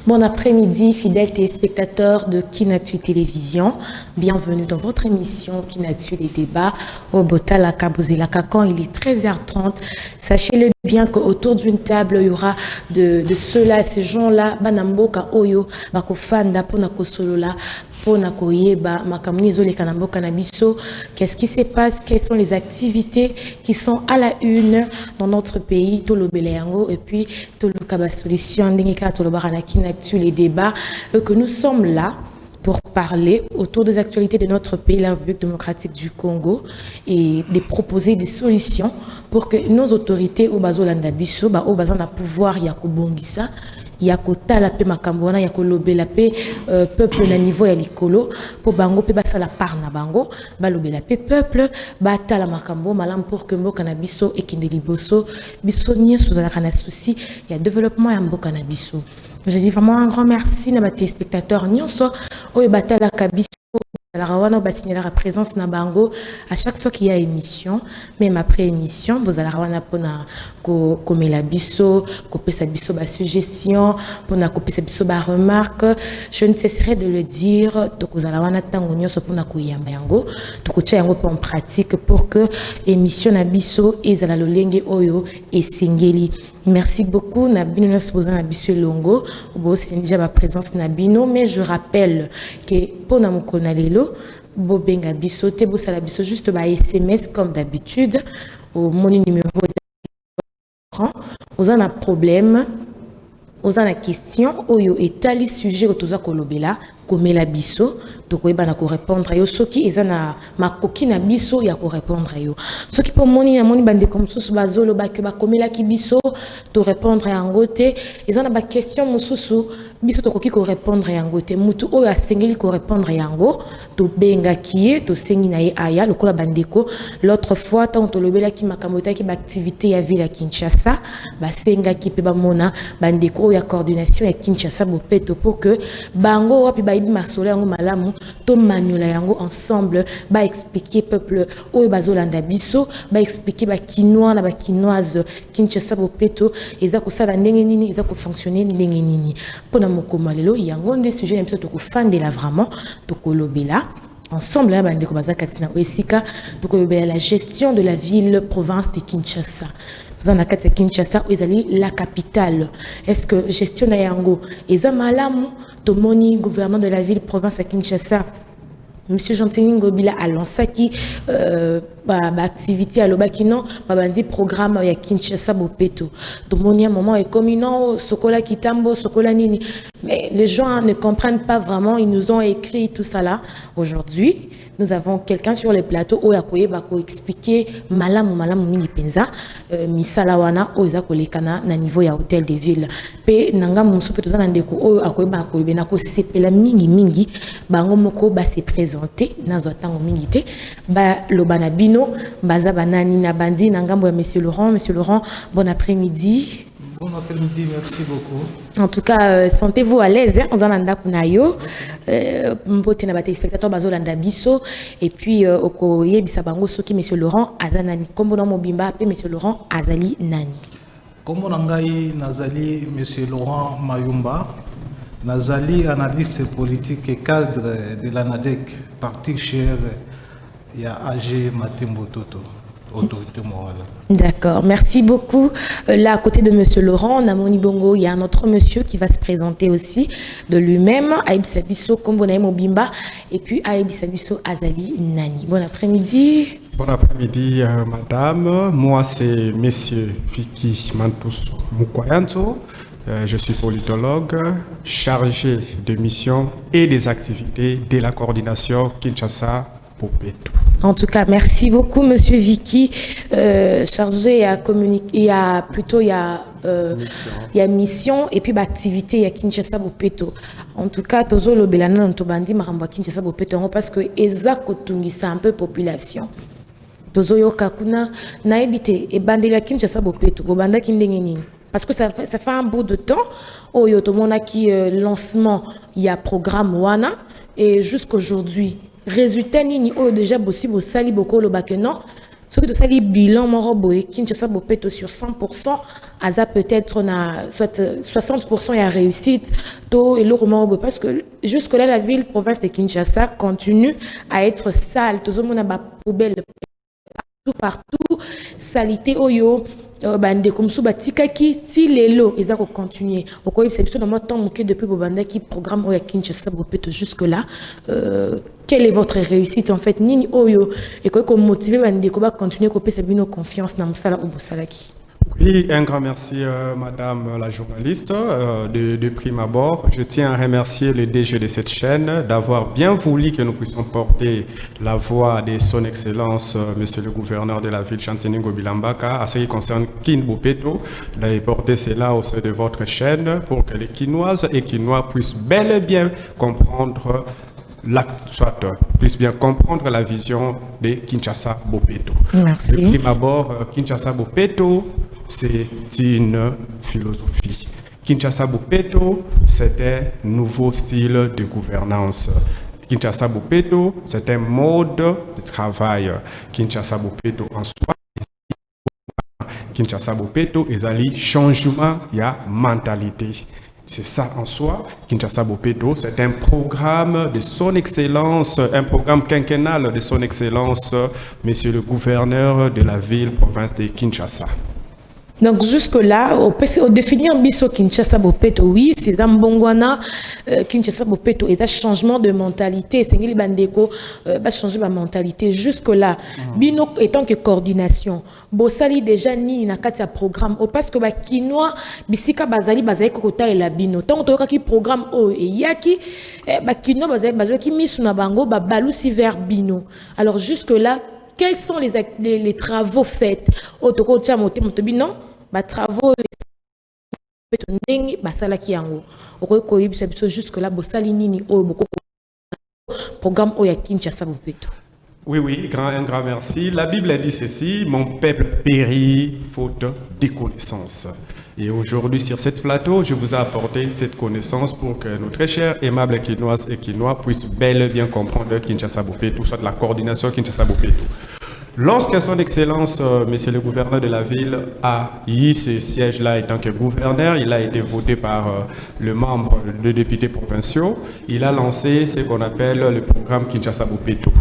Bon après-midi, fidèles téléspectateurs de Kinatu Télévision. Bienvenue dans votre émission Kinatu les débats au Botala Kabozilaka quand il est 13h30. Sachez-le bien qu'autour d'une table, il y aura de ceux-là, ces gens-là, Banamboka Oyo, Bakofanda, Ponako Solola, qu'est-ce qui se passe, quelles sont les activités qui sont à la une dans notre pays, tout le Béléango, et puis tout le Kaba Solution, les débats, que nous sommes là pour parler autour des actualités de notre pays, la République démocratique du Congo, et de proposer des solutions pour que nos autorités, au Bazolanda Bisso, au Bazana pouvoir, Yakobongisa, yako tala pe makambona yako lobela pe peuple na niveau ya likolo po bango pe basala par na bango ba lobela pe peuple ba tala makambo malam pour que mboka na biso ekende liboso biso nyeso za kana souci ya développement ya mboka na biso. Je dis vraiment un grand merci na ba téléspectateurs nyonso oyo batala ka biso. Alors, on a la présence na bango à chaque fois qu'il y a émission, même après émission, vous allez avoir comme la bisso, couper sa bisso ba suggestion, pour na couper sa bisso ba remarque. Je ne cesserai de le dire, donc vous allez avoir tango nyonso pour na kuyamba yango, donc tu yango en pratique pour que émission na bisso et zala lolenge oyo et singeli. Merci beaucoup Nabino Nosposa Nabisu Longo, c'est déjà ma présence Nabino, mais je rappelle que pour Namukonalelo, Bobenga Bisso, Tebo Salabiso, juste par SMS comme d'habitude, au mon numéro vous avez un problème, vous avez une question, oyo etali sujet otoza kolobela, comme la biso, donc oui bana ko répondre yo soki ezana makoki na biso ya ko répondre yo. Soki pour moni na moni bande comme susu bazolo ba ke ba komela ki biso to répondre ya ngote, ezana ba question mususu biso to koki ko répondre ya ngote, mutu oyo asengeli ko répondre yango, to benga kié, to sengi na ye aya lokola bandeko. L'autre fois tant to lobela ki makamota ki ba activité ya ville à Kinshasa, ba senga ki pe ba mona bandeko ya coordination ya Kinshasa bopeto pour que bango wapi ba masole yango malamu to maniola yango ensemble ba expliquer peuple oyo bazolanda biso ba expliquer ba kinois na ba kinoise Kinshasa bopeto eza ko sala ndenge nini eza ko fonctionner ndenge nini pona mokoma lelo yango nde sujet na biso to ko fandela vraiment to ko lobela ensemble la bande ko bazakatina esika to ko lobela la gestion de la ville province de Kinshasa. Vous en avez Kinshasa, vous allez la capitale. Est-ce que gestion na yango eza malamu to moni gouvernement de la ville province à Kinshasa Monsieur Jean-Thénin Gobila a lancé qui activité à l'Obakino, bandi programme ya Kinshasa Bopeto. To moni un moment est comme non sokola kitambo sokola nini. Mais les gens ne comprennent pas vraiment, ils nous ont écrit tout ça là aujourd'hui. Nous avons quelqu'un sur les plateaux où yakoye bako expliquer malamu mingi penza misalawana oza kolekana na niveau ya hôtel de ville pe nanga musu pe tozana ndeko oyo akoye bako libena ko sepela mingi bango moko ba se présenter nazo tango mingi te ba lobana bino baza banani na bandi ngambo ya monsieur Laurent bon après-midi. Bon après-midi, merci beaucoup. En tout cas, sentez-vous à l'aise, hein, en Zalanda Kunayo, mbote na bate spectateur bazolanda biso, et puis oko yebisa bango soki monsieur Laurent azanani, kombo na mobimba pe monsieur Laurent azali nani. Kombo na ngai nazali monsieur Laurent Mayumba, nazali analyste politique et cadre de l'ANADEC, parti cher ya AG Matembo Toto. D'accord, merci beaucoup. Là, à côté de monsieur Laurent, on a Moni Bongo, il y a un autre monsieur qui va se présenter aussi de lui-même, Aïb Sabiso Kombonaïm Obimba, et puis Aïb Sabiso Azali Nani. Bon après-midi. Bon après-midi, madame. Moi, c'est monsieur Fiki Mantoussou Mukwayanto. Je suis politologue, chargé de mission et des activités de la coordination Kinshasa. En tout cas, merci beaucoup, monsieur Vicky, chargé à communiquer, il y a mission et puis activité, il y a Kinshasa Bopeto. En tout cas, tozo lo belana ntobandi maramba Kinshasa Bopeto parce que ezako tungisa un peu population. Tozo yo kakuna na ebité et bandela Kinshasa Bopeto, go banda kindenge nini. Parce que ça fait un bout de temps. Oh yo to mona qui lancement, il y a programme Wana et jusqu'aujourd'hui résultat nini o déjà possible sali boko lo bakeno Ce que ça les bilan moroboé Kinshasa Bopeto sur 100%, Aza peut-être soit 60% a réussite, to et le moroboé parce que jusque là la ville province de Kinshasa continue à être sale, tout le monde a ba poubelle partout, salité oyo. Bande comme sous batikaki ti lelo ils ont continué au quoi c'est plutôt dans mon temps moqué depuis Bobanda qui programme au Kinshasa Bopeto jusque là quelle est votre réussite en fait nini oyo et quoi comme motiver bande ko ba continuer ko pesa bino confiance na musala au bosalaki. Oui, un grand merci, Madame la journaliste. De prime abord, je tiens à remercier le DG de cette chaîne d'avoir bien voulu que nous puissions porter la voix de son Excellence, Monsieur le Gouverneur de la ville Chantiningo Bilambaka, à ce qui concerne Kin Bopeto, d'aller porter cela au sein de votre chaîne pour que les Kinoises et Kinois puissent bel et bien comprendre puisse bien comprendre la vision de Kinshasa Bopeto. Merci. De prime abord, Kinshasa Bopeto, c'est une philosophie. Kinshasa Bopeto, c'est un nouveau style de gouvernance. Kinshasa Bopeto, c'est un mode de travail. Kinshasa Bopeto en soi, Kinshasa Bopeto, ils ont changement, il y a mentalité. C'est ça en soi, Kinshasa Bopeto, c'est un programme de son excellence, un programme quinquennal de son excellence, Monsieur le Gouverneur de la ville, province de Kinshasa. Donc jusque-là, au définir biso Kinshasa Bopeto, oui, c'est un bongwana Kinshasa Bopeto et un changement de mentalité. C'est une bandeko va changer ma mentalité. Jusque-là, bino étant que coordination, bosali déjà ni na katia programme. Au parce que ba kinois bisika bazali kokota et la bino. Tant que ki programme o et yaki ba kinois bazali ki misu na bango ba balusi vers bino. Alors jusque-là, quels sont les travaux faits au toko tchamote motobino? Travaux basalaki yango okoyebisa biso jusque là bosali nini oyo programme oyo ya Kinshasa Bopeto. Oui, un grand merci. La Bible a dit ceci, mon peuple périt faute de connaissance. Et aujourd'hui, sur cette plateau, je vous ai apporté cette connaissance pour que nos très chers, aimables Kinoises et Kinois puissent bel et bien comprendre Kinshasa Bopeto, soit la coordination Kinshasa Bopeto. Lorsque son Excellence, Monsieur le Gouverneur de la ville, a eu ce siège-là en tant que gouverneur, il a été voté par le membre de députés provinciaux, il a lancé ce qu'on appelle le programme Kinshasa Bopeto.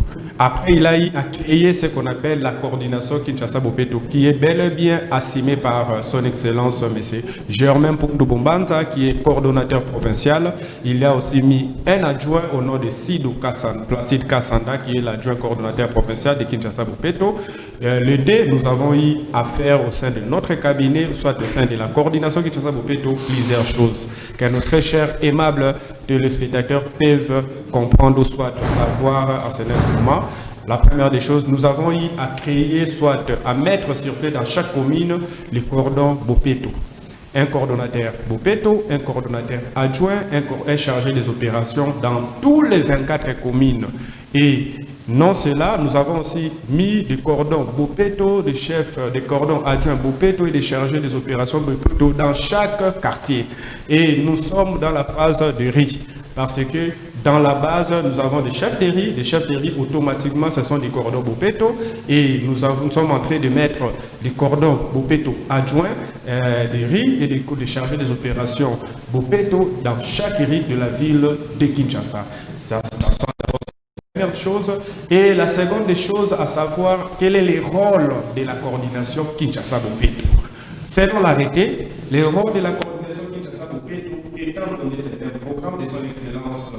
Après, il a eu à créer ce qu'on appelle la coordination Kinshasa Bopeto, qui est bel et bien assumée par son Excellence, M. Germain Poundou Bombanta, qui est coordonnateur provincial. Il a aussi mis un adjoint au nom de Placide Kassanda, qui est l'adjoint coordonnateur provincial de Kinshasa Bopeto. Le D, nous avons eu à faire au sein de notre cabinet, soit au sein de la coordination Kinshasa Bopeto, plusieurs choses que nos très chers, aimables téléspectateurs peuvent comprendre, soit savoir à ce moment. La première des choses, nous avons eu à créer, soit à mettre sur pied dans chaque commune, les cordons Bopeto. Un coordonnateur Bopeto, un coordonnateur adjoint, un chargé des opérations dans tous les 24 communes. Et non cela, nous avons aussi mis des cordons Bopeto, des chefs, des cordons adjoints Bopeto et des chargés des opérations Bopeto dans chaque quartier. Et nous sommes dans la phase de riz, parce que dans la base, nous avons des chefs de riz. Des chefs de riz, automatiquement, ce sont des cordons Bopeto. Et nous sommes en train de mettre des cordons Bopeto adjoints, des riz et des chargés des opérations Bopeto dans chaque riz de la ville de Kinshasa. Ça, c'est la première chose. Et la seconde des choses, à savoir quel est le rôle de la coordination Kinshasa Bopeto. Selon l'arrêté, le rôle de la coordination Kinshasa Bopeto, étant donné certains programmes de son Excellence,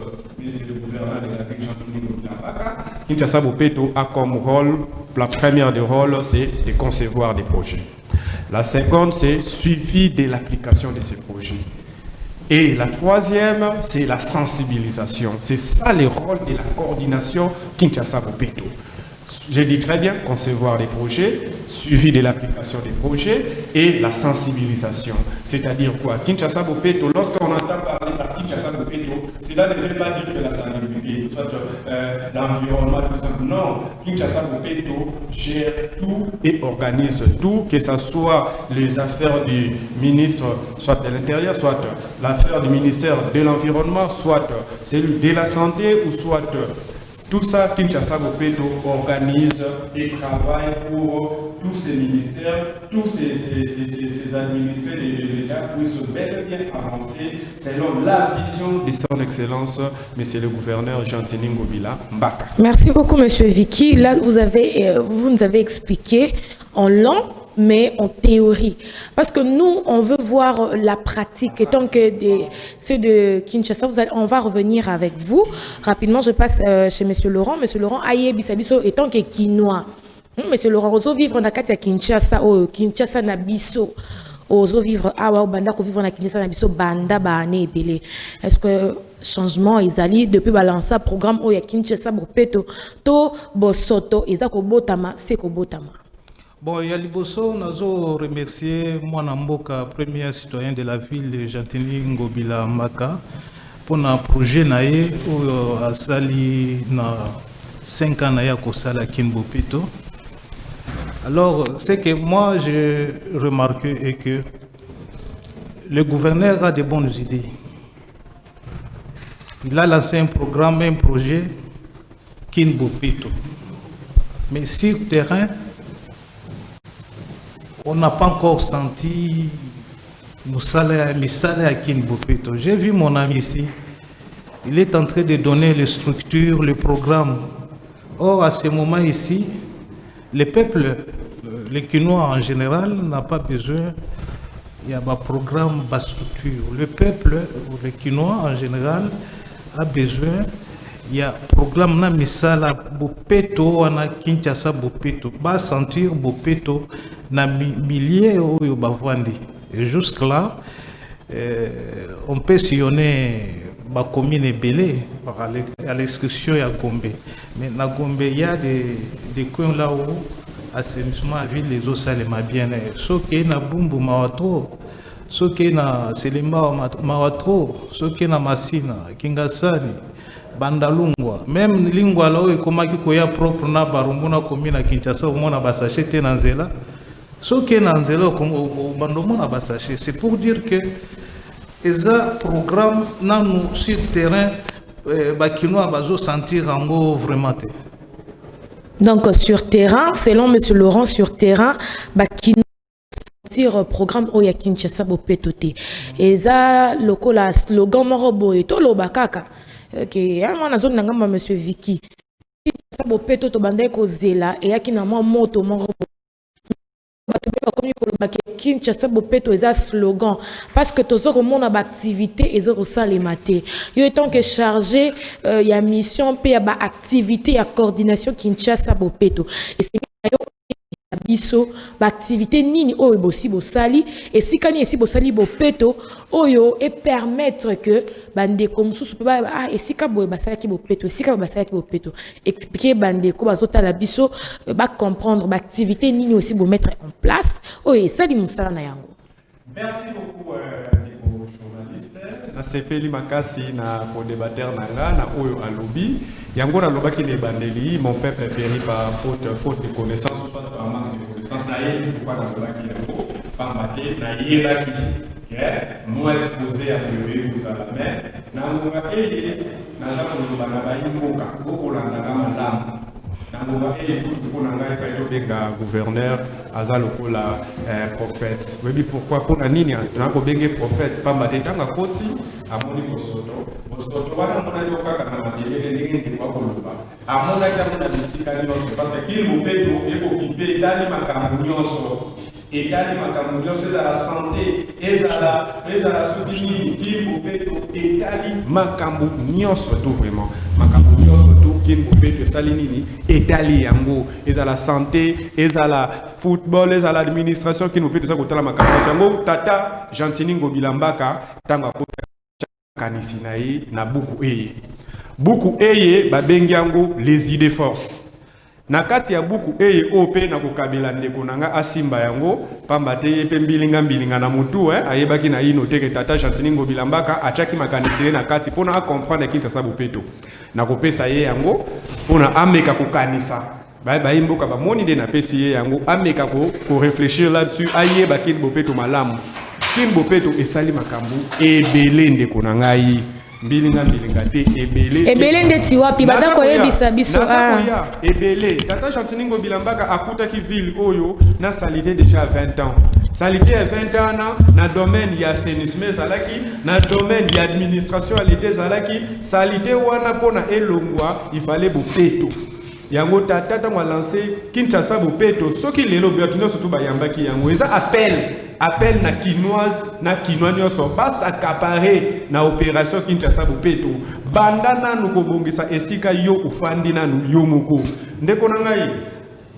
Monsieur le Gouverneur de la ville Chantiningo Bilambaka, Kinshasa Bopeto a comme rôle, la première des rôles, c'est de concevoir des projets. La seconde, c'est suivi de l'application de ces projets. Et la troisième, c'est la sensibilisation. C'est ça le rôle de la coordination Kinshasa Bopeto. Je dis très bien, concevoir des projets, suivi de l'application des projets et la sensibilisation. C'est-à-dire quoi? Kinshasa Bopeto, lorsqu'on entend parler par Kinshasa Bopeto, cela ne veut pas dire que la salubrité, soit l'environnement, tout ça. Non, Kinshasa Bopeto gère tout et organise tout, que ce soit les affaires du ministre, soit de l'Intérieur, soit l'affaire du ministère de l'Environnement, soit celui de la Santé, ou soit Tout ça, Kinshasa Bopeto organise et travaille pour tous ces ministères, tous ces administrés de l'État puissent bel et bien avancer selon la vision de son Excellence, Monsieur le Gouverneur Jean-Tini Ngobila Mbaka. Merci beaucoup, Monsieur Vicky. Là, vous nous avez expliqué en long, mais en théorie. Parce que nous, on veut voir la pratique. Et tant que ceux de Kinshasa, on va revenir avec vous. Rapidement, je passe chez Monsieur Laurent. Monsieur Laurent, aïe, bisabiso, et tant que Kinois. Monsieur Laurent, ozo vivre na kati ya Kinshasa, Kinshasa na biso. Ozo vivre awa banda ko vivre na Kinshasa na biso banda ba ane ebele. Est-ce que changement ezali depuis balancer programme o ya Kinshasa Bopeto to bosoto ezako botama seko botama. Bon, Yaliboso, nous remercier Mwana Mboka, premier citoyen de la ville de Jean-Tini Ngobila Mbaka, pour un projet naé où a sali na 5 ans naé ko sala Kinbopeto. Alors, ce que moi j'ai remarqué est que le gouverneur a de bonnes idées. Il a lancé un programme, un projet Kinbopeto. Mais sur le terrain, on n'a pas encore senti les salaires à Kinbopeto. J'ai vu mon ami ici. Il est en train de donner les structures, le programme. Or, à ce moment ici, le peuple, les Kinois en général, n'a pas besoin. Il y a un programme, une structure. Le peuple, les Kinois en général, a besoin. Il y a un programme na misala Bopeto na Kinshasa Bopeto ba sentir Bopeto na milliers oyo bavandi. Et jusque là on peut sillonner ba commune belé à l'exclusion ya Gombe. Mais na Gombe il y a des coins là où assainissement à ville les eaux salées ma bien ce qui na Bumbu Mawatro, ce qui na Selema Mawatro, ce qui na Masina Kingasani Bandalungwa, même lingua là où comment qui koya propre na barumuna commune à Kinshasa au moins ba sachet na nzela. Ce qui est na nzela au bandomuna ba sachet, c'est pour dire que eza programme na nous sur terrain ba kinoa bazo sentir ango vraiment. Donc sur terrain, selon Monsieur Laurent, sur terrain, ba kinoa sentir programme oya Kinshasa Bopeto te. Eza lokola slogan moro boye to lo bakaka. Ok, on a zone nangamba Monsieur Vicky. Ça Bopeto to bandai ko zela et yaki na moto mon Kinshasa Bopeto eza slogan parce que tous au monde a activité et zéro ça les maté. Yo étant que chargé il y a mission puis il y a activité il y a coordination Kinshasa Bopeto et c'est biso activité nini oyo bosi bosali et si kani esi bosali Bopeto oyo et permettre que bande comme sous peut ah et si ka boye basala ki Bopeto et si ka basala ki Bopeto expliquer bande ko bazota la biso ba comprendre activité nini aussi bo mettre en place oyo sali musala na yango. Merci beaucoup aux journalistes. Na sepeli makasi na pour débatteur nanga na oyo alobi yango na lobaki les bandeli mon peuple péri par faute de connaissance ou pas par manque de connaissance na yé pourquoi na lobaki yango par maté na yé la ki moi exposé à lever pour ça mais na ngonga na za ko lobana ba yimboka goko la nanga malamu nangoba pour nanga faito benga gouverneur aza lokola prophète webi pourquoi pour nini nango benge prophète pamba tetanga koti amoni bosoto wana mona yo kaka na mabele ndenge ndi kwa koloba amona kama na bisika nyonso parce que kili Bopeto eko kipe tali makambo nyonso etali makambo nyonso ezala santé ezala soki nini kili Bopeto etali makambo nyonso tout vraiment makambo nyonso tout kili Bopeto esali nini etali yango ezala santé ezala football ezala administration kili Bopeto eza kotala makambo nyonso yango tata Jean-Tini Ngobila Mbaka tanga kanisi na ye na buku eye babengi yango les idées force na kati ya buku eye ope na kokabela ndeko nanga asimba yango pamba te ye pe mbilinga na mutu ayebaki na ino teke tata Jean-Tini Ngobila Mbaka achaki makanisi na kati pona a comprendre Kinshasa Bopeto na kopesa ye yango pona ameka kokanisa ba mboka ba moni de na pesi ye yango ameka ko réfléchir là-dessus ayeba Kinshasa Bopeto malamu Kinshasa Bopeto esali makambo ebele ndeko na ngai Bilinga te ebele. Ebele ndeti wapi badako yebisa biso ebele. Tata Chantiningo Bilambaka akuta ki ville oyo na salité déjà 20 ans. Salité à 20 ans na domaine ya assainissement zalaki, na domaine ya administration à l'été zalaki, salité wana pona elongwa, il fallait bopeto. Yango tata tango lancé Kinshasa bopeto, soki lelo biatino surtout bayambaki yango eza appel na kinoise na kinois so pas accaparer na opération Kinshasa bopeto. Bandana nuko bongisa esika yo ufandi na yo moko. Ndeko na ngai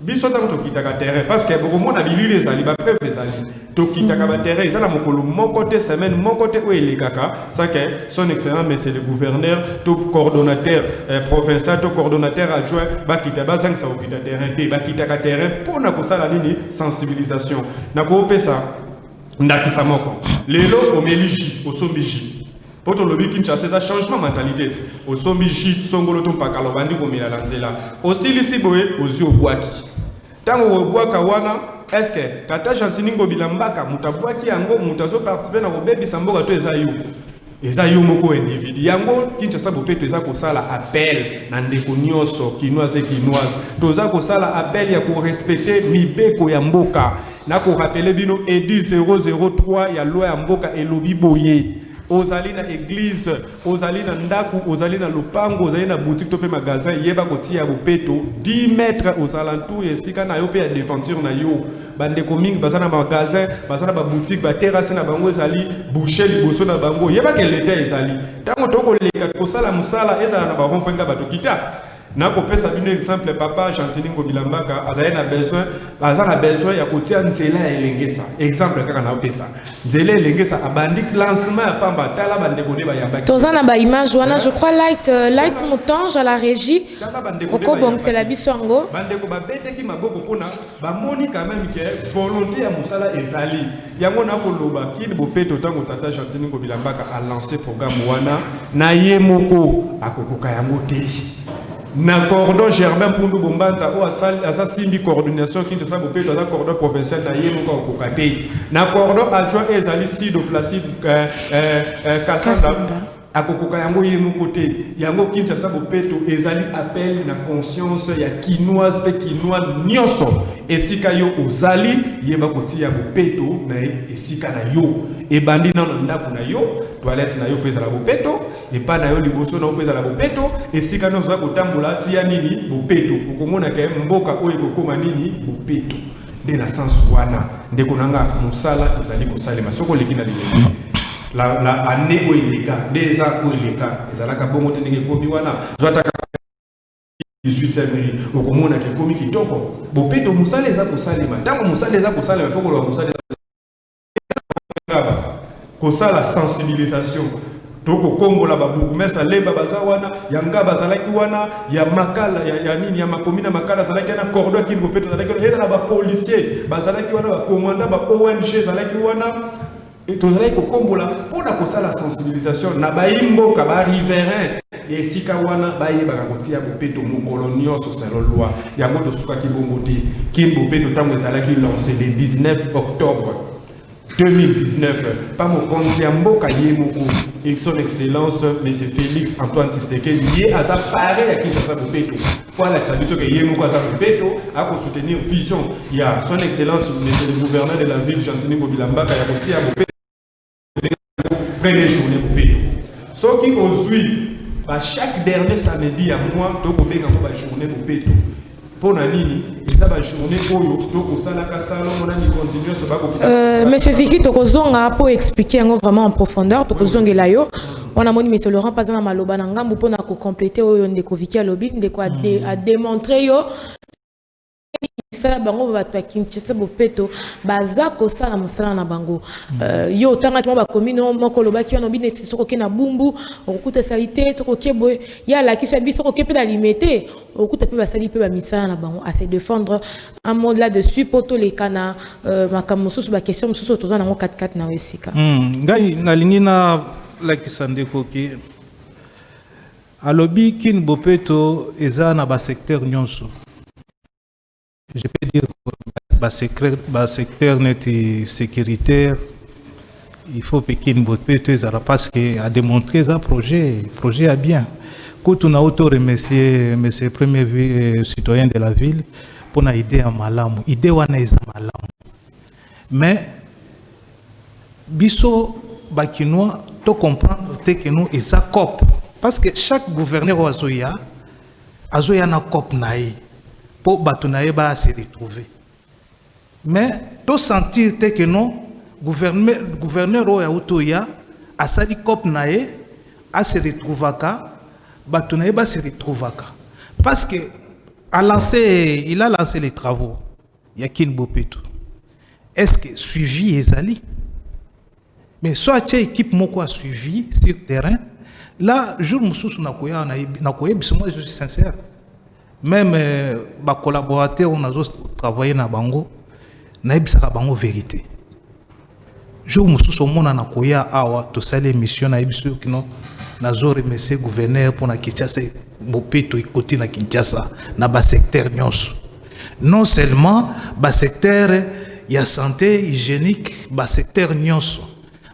biso tango tokitaka terrain parce que beaucoup monde abilili ezali ba preuve ezali tokitaka ba terrain ezala mokolo moko te semaine moko te o elekaka ça que son excellence monsieur le gouverneur tout coordonnateur provincial tout coordonnateur adjoint bakita bazang sa okita terrain te bakitaka terrain pona kosala nini sensibilisation na ko pesa ndakisa moko lelo omeliji osombiji poto lobi Kinshasa ça changement mentalité osombiji songolo to pakalo bandi ko mila lanzela osilisi boye ozi obwaki tango obwaka wana est-ce que tata Chantiningo Bilambaka mutabwaki yango mutazo participer na obebi samboka to eza yo moko individu yango Kinshasa bopeto eza ko sala appel na ndeko nyoso kinoise toza ko sala appel ya ko respecter mibeko ya mboka na ko rappeler bino edi 003 ya loi ya mboka elobi boye ozali na église ozali na ndaku ozali na lopango ozali na boutique to pe magasin yeba kotia bopeto 10 mètres aux alentours esika na yo pe ya devanture na yo bandeko mingi bazana magasin bazana ba boutique ba terrasse na bango ezali boucher liboso na bango yeba ke l'état ezali tango toko leka kosala musala ezala na ba rond-point nga bato kita na ko pesa bino exemple papa Chantiningo Bilambaka azana besoin ya kotia nzela ya elengesa exemple kaka na pesa nzela elengesa abandik lancement ya pamba tala bandeko ne bayambaki tozana ba image wana je crois light Moutange à la régie oko bon c'est la bisongo bandeko babete ki maboko pona bamoni quand même que volonté ya musala ezali yango na koloba kini bopeto tango tata Chantiningo Bilambaka a lancé programme wana na ye moko akokoka yango te na cordon Germain Pundu Bombanza o asa simbi coordination Kinshasa bopeto asa cordon provincial na ye moko okokate na cordon adjoint ezali Sido Placide Kasanda akokoka yango ye moko te yango Kinshasa bopeto ezali appel na conscience ya kinoise pe kinois nyoso esika yo ozali yeba kotia bopeto na esika na yo ebandi na ndako na yo toilette na yo feza la bopeto epa na yo liboso na ofeza la bopeto esika no zo kotambola tia nini bopeto okomona ke mboka oyo kokoma nini bopeto de na sens wana ndeko nanga musala ezali kosalema soko leki na lingeni la année où il est cas des ans où il est cas ezalaka bongo te ndenge komi wana zwata 18 février okomona ke komi kitoko bopeto musala eza kosalema tango musala eza kosalema foko lo musala kosala sensibilisation toko kombo la babuku mesa lemba bazawana yanga bazalaki wana ya makala ya nini ya makomina makala zalaki na cordon qui bopeto zalaki eza na ba policier bazalaki wana ba commandant ba ONG zalaki wana et tozalaki kokombola pona kosala sensibilisation na baimboka ba riverain esika wana bayebaka kotia bopeto mokolo nyonso selo loi yango tosukaki bongo te kin bopeto tango ezalaki lancé le 19 octobre 2019 par mon conseiller mboka yemoko et son excellence monsieur Félix Antoine Tshisekedi lié à sa pareil à Kinshasa bopeto pour la sabiso que yemoko à sa bopeto à soutenir vision il y a son excellence monsieur le gouverneur de la ville Chantiningo Bilambaka ya kotia bopeto première journée bopeto ce qui aujourd'hui à chaque dernier samedi à moi donc au benga ba journée bopeto pour nini eza ba journée oyo to sala ka sala mona ni continuer so bako monsieur Vicky tokozonga pour expliquer vraiment en profondeur tokozongela yo on a moni monsieur Laurent pas na maloba na ngambu pona ko compléter oyo ndeko Vicky alobi ndeko a démontrer yo sala bango bato Kinshasa bopeto bazako sala musala na bango yo tanga tuma ba komino moko lobaki ono bine soko ke na bumbu okuta salite soko ke boy ya la ki so bi soko ke pe na limité okuta pe basali pe ba misala na bango à se défendre un mot là-dessus poto les kana makamosusu ba question mususu toza nango 4-4 na wesika ngai nalingi na la kisande koki alobi kin bopeto eza na ba secteur nyonso. Je peux dire que le secteur sécuritaire, il faut Pékin parce qu'il a démontré ça projet est bien. Quand on a auto remercié M. le premier citoyen de la ville pour une idée à Malam, idée wana isa Malam. Mais biso bakinois to comprendre que nous isa cop parce que chaque gouverneur azoya na cop naï pour batunaye ba se retrouver. Mais to sentir que non gouverneur oya utoya asali cop naï a se retrouvaka batunaye ba se retrouvaka parce que il a lancé les travaux Yakin Bopeto. Est-ce que suivi ezali? Mais soit tu équipe moko a suivi sur terrain là jour mususu nakoya biso, moi je suis sincère. Même ba collaborateurs on a travaillé na bango na ebisaka bango vérité. Jour mususu mona nakoya awa to sale mission na ebiso kino nazo remercier gouverneur pour na Kinshasa Bopeto ikoti na Kinshasa na ba secteur nyonso. Non seulement ba secteur ya santé hygiénique ba secteur nyonso.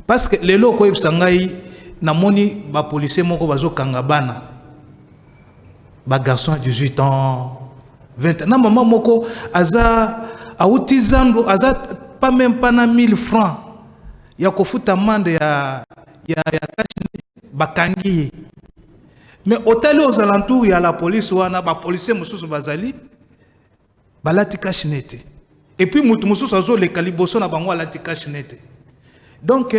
Parce que les locaux ibsangai na moni ba policier moko bazo kangabana ba garçon de 18 ans 20 ans na maman moko aza autizando aza pas même pas na 1000 francs ya kofuta mande ya bakangi. Mais hôtel aux alentours il y a la police wana ba policier mususu bazali balati kashinete et puis mutu mususu azo le kaliboso na bango alati kashinete. Donc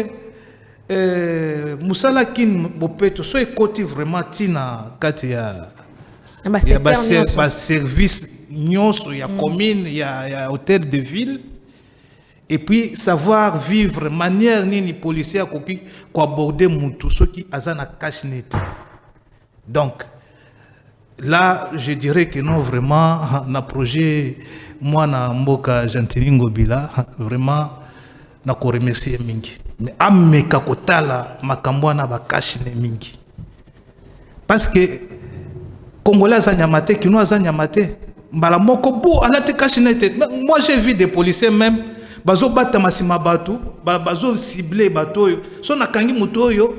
musala kin Bopeto so ekoti vraiment tina kati ya service nyonso ya commune ya hôtel de ville et puis savoir vivre manière nini policier koki ko aborder mutu soki azana kashinete. Donc là je dirais que non vraiment na projet moi na mboka Gentilingo Bila vraiment na ko remercier mingi mais ameka kotala makambo na bakashine mingi parce que congolais azanyamate kino azanyamate mbala moko bo alate kashinete. Moi j'ai vu des policiers même bazo bata masima batu bazo cibler bato so na kangi muto yo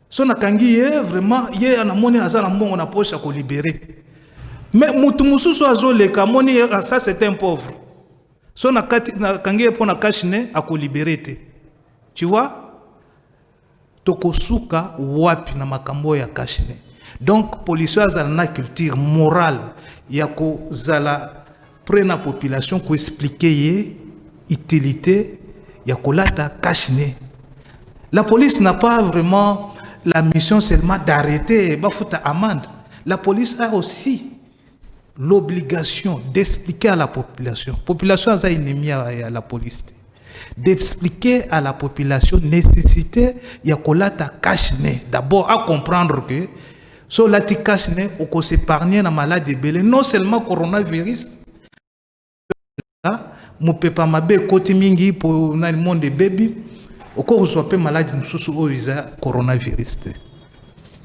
so na kangi vraiment ye ana moni azana mbongo na poche ko libérer mais mutu mususu azo leka moni ça c'est un pauvre so na kangi pour na kashine ako libérer te. Tu vois tokosuka wapi na makambo ya kashine. Donc policier azala na culture morale ya ko zala prena population ko expliquer ye utilité ya kolata kashine. La police n'a pas vraiment la mission seulement d'arrêter bafuta amende. La police a aussi l'obligation d'expliquer à la population. Population a ennemi à la police. D'expliquer à la population nécessité ya kolata kashine. D'abord à comprendre que so lati kashine oko s'épargner na maladie belé non seulement coronavirus mo pepa mabe koti mingi pour na monde de baby oko reçoit pe maladie mususu o isa coronavirus.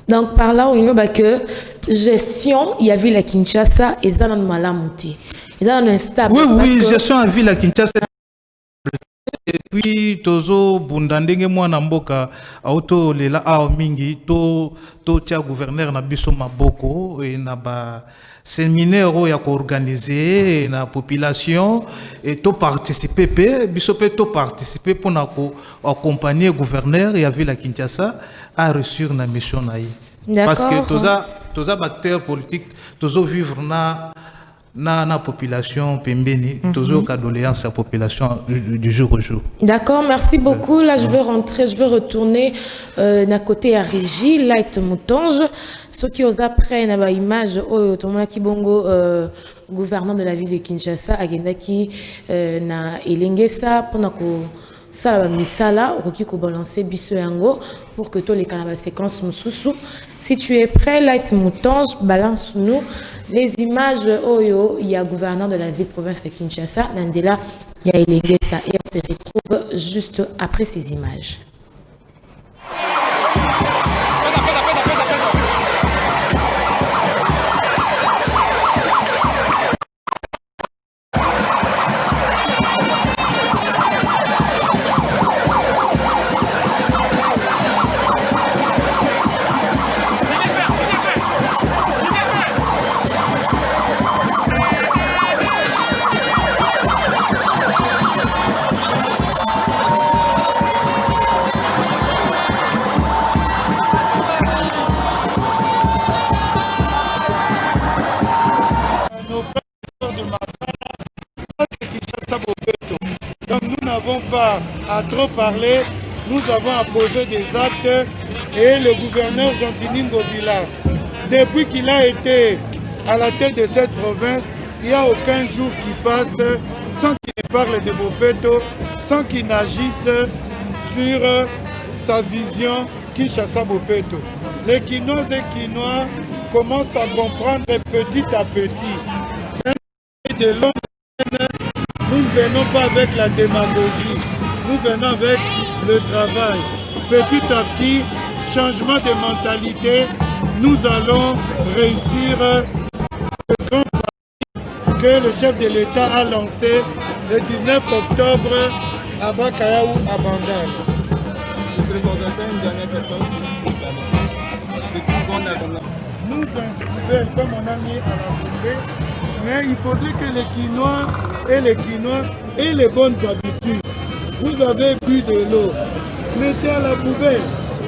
Donc par là on y a que gestion il y a vu la Kinshasa et ça dans malamuti. Et ça dans instable. Oui, gestion à ville à Kinshasa. Et puis tozo bundandenge mwana mboka auto lela a mingi to tia gouverneur na biso maboko et na ba séminaire ya ko organiser na population et to participer pe biso pe to participer pour na ko accompagner gouverneur et ville à Kinshasa à réussir na mission na yi. Parce que toza acteurs politiques tozo vivre na population pembeni toujours condoléances à population du jour au jour. D'accord, merci beaucoup. Là je veux retourner na côté à Régie Light Moutonge ceux qui osent après na ba image au Thomas Kibongo gouverneur de la ville de Kinshasa agenda qui na elengesa pour na ko sala misala okoki ko balancer biso yango pour que tous les canaux séquence mususu. Si tu es prêt, Light Moutonge, balance-nous les images. Oyo, il y a gouverneur de la ville province de Kinshasa, Nandela, il y a Elengesa et on se retrouve juste après ces images. trop parler, nous avons apposé des actes et le gouverneur Jean-Denis Ngobila, depuis qu'il a été à la tête de cette province, il n'y a aucun jour qui passe sans qu'il ne parle de Bopeto, sans qu'il n'agisse sur sa vision qui chasse Bopeto. Les Quinois et Quinois commencent à comprendre petit à petit. De longue peine, nous ne venons pas avec la démagogie, nous venons avec le travail. Petit à petit, changement de mentalité, nous allons réussir le grand pari que le chef de l'État a lancé le 19 octobre à Bakayaou, à Bandar. Monsieur le coordinateur, une dernière question. C'est une bonne argument. Nous inscrivons, comme on a mis à l'Assemblée, mais il faudrait que les Quinois aient les bonnes habitudes. Vous avez bu de l'eau, mettez à la poubelle.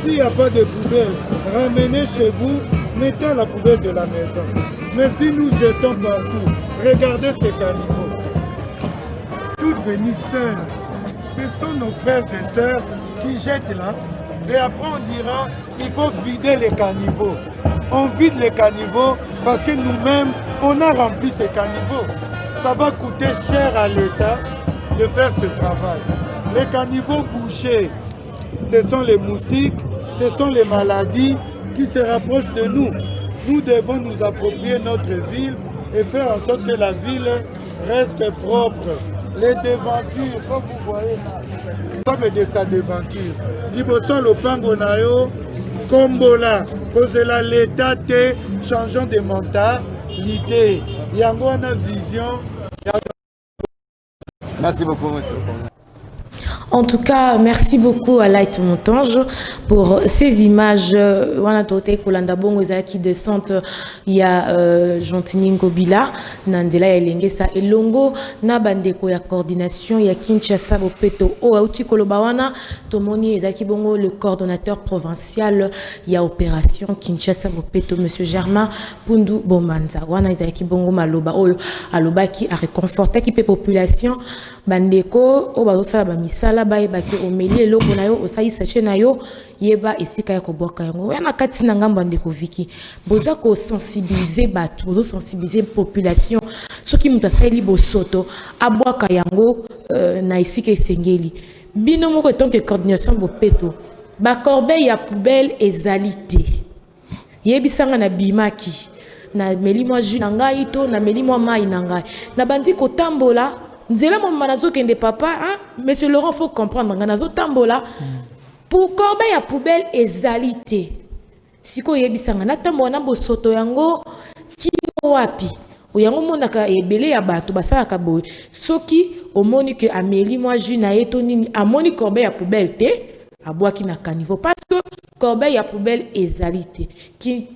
S'il n'y a pas de poubelle, ramenez chez vous, mettez à la poubelle de la maison. Mais si nous jetons partout, regardez ces caniveaux. Toutes venues seules. Ce sont nos frères et sœurs qui jettent là. Et après on dira, il faut vider les caniveaux. On vide les caniveaux parce que nous-mêmes, on a rempli ces caniveaux. Ça va coûter cher à l'État de faire ce travail. Les caniveaux bouchés, ce sont les moustiques, ce sont les maladies qui se rapprochent de nous. Nous devons nous approprier notre ville et faire en sorte que la ville reste propre. Les devantures, comme vous voyez, comme de sa devanture. Liboso lopango nayo, kombola, kozela l'État te, changeons de mentalité. Yango na vision. Merci beaucoup, monsieur. En tout cas, merci beaucoup à Light Montange pour ces images. Wana tote kolanda bongo ezaki descente ya Jean-Denis Ngobila nandela ya elengesa elongo na bandeko ya coordination ya Kinshasa Bopeto o auti koloba wana tomoni ezaki bongo le coordonnateur provincial ya opération Kinshasa Bopeto monsieur Germain Pundu Bomanza wana ezaki bongo maloba oyo alobaki a réconforter ki pe population bandeko o bazosala ba misala ba ebaki omeli eloko na yo osayi sachet na yo yeba esika ya koboka yango yana kati na ngambo ndeko Viki boza ko sensibiliser batu bozo sensibiliser population soki mutu asali bosoto abwaka yango na esika esengeli bino moko tant que coordination Bopeto ba corbeille ya poubelle ezalité yebisanga na bimaki na meli moi jus na ngai to na meli moi mai na ngai na bandi ko tambola nzela mo manazo kende papa hein monsieur Laurent faut comprendre nganazo tambola pour corbeille à poubelle ezalité siko yebisanga na tambola na bosoto yango kino wapi oyango monaka ebele ya bato basalaka boye soki omoni que ameli moi jus na eto nini amoni corbeille à poubelle te abwaki na caniveau parce que corbeille à poubelle ezalité qui